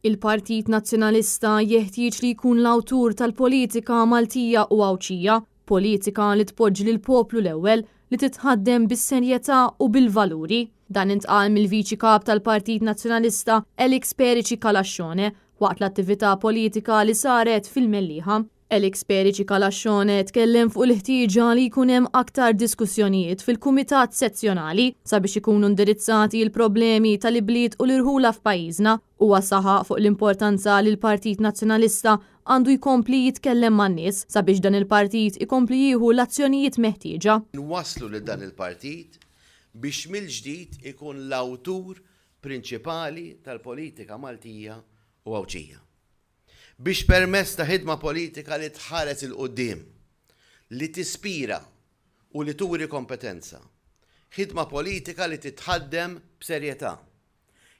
Il-Partit Nazzjonalista jeħtieġ li jkun l-awtur tal-politika Maltija u Awċija, politika li tpoġġi lill-poplu l-ewwel li titħaddem bis-serjetà u bil-valuri. Dan intqal mill-Viċi Kap tal-Partit Nazzjonalista Elix Perici Kalascione waqt l-attività politika li saret fil-Mellieħa. Elix Perici Kalascione tkellem fuq il-ħtieġa li jkun hemm aktar diskussjonijiet fil-Kumitat Sezzjonali sabiex ikunu indirizzati l-problemi tal-ibliet u l-irħula f'pajjiżna u saħaq fuq l-importanza li l-Partit Nazzjonalista għandu jkompli jitkellem man-nies sabiex dan il-partit ikompli jieħu l-azzjonijiet meħtieġa. Nwasslu lil dan il-partit biex mill-ġdid ikun l-awtur prinċipali tal-politika Maltija u Awċija. Biex permezz ta' ħidma politika li tħares il-qoddim, li tispira u li turi kompetenza. Ħidma politika li titħaddem b'serjetà.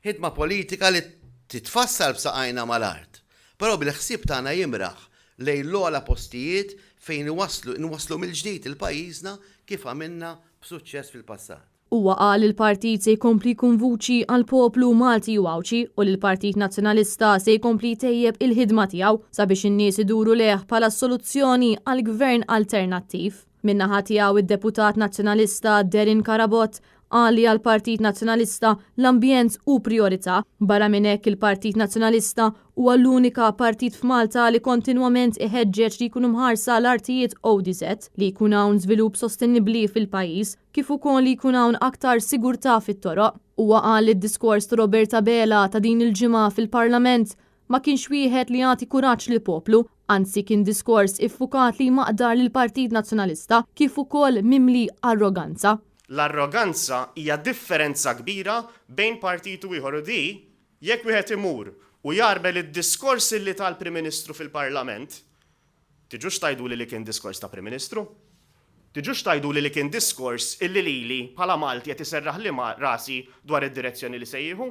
Ħidma politika li titfassal b'saqajna mal-art. Però bil-ħsieb tagħna jimraħ lejn l-ogħla postijiet fejn inwasslu mill-ġdid il-pajjiżna kif għamilna b'suċċess fil-passat. Huwa qal il-partit se jkompli jkun vuċi għal poplu Malti u Awċi u l-Partit Nazzjonalista se jkompli tejjeb il-ħidma tiegħu sabiex in-nies iduru leħ bħala soluzzjoni għal gvern alternattiv. Min-naħa tiegħu id-Deputat Nazzjonalista Derin Karabot qal li għall-Partit Nazzjonalista l-ambjent hu priorità. Barra minn hekk il-Partit Nazzjonalista huwa l-unika partit f'Malta li kontinwament iħeġġeġ li jkunu mħarsa l-artijiet ODZ li jkun hawn żvilupp sostenibbli fil-pajjiż kif ukoll li jkun hawn aktar sigurtà fit-toroq. Huwa qal li d-diskors ta' Roberta Bela ta' din il-ġimgħa fil-Parlament ma kienx wieħed li jagħti kuraġġ lil poplu, anzi kien diskors iffukat li maqdar lil Partit Nazzjonalista kif ukoll mimli arroganza. L-arroganza hija differenza kbira bejn partit u ieħor u di jekk wieħed imur u jarbel id-diskors li tal-Prim Ministru fil-Parlament, tiġux tgħiduli li kien diskors ta' Prim Ministru? Tiġux tgħiduli li kien diskors illi lili bħala Malti qed iserraħ li rasi dwar id-direzzjoni li sejħu?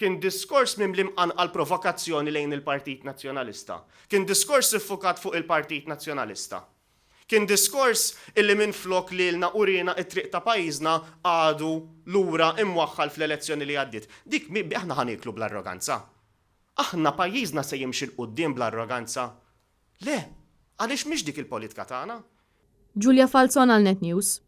Kien diskors mimlimqan għal provokazzjoni lejn il-Partit Nazzjonalista. Kien diskors iffukat fuq il-Partit Nazzjonalista. Kien diskors illi minflok li lna urina it-triq ta' pajjiżna għadu lura imwaħħal fl-elezzjoni li għaddiet. Dik aħna ħaniklu bl-arroganza. Aħna pajjiżna se jimxi l-qudiem bl-arroganza. Le, għaliex mhix dik il-politika tagħna? Giulia Falzon għal Net News.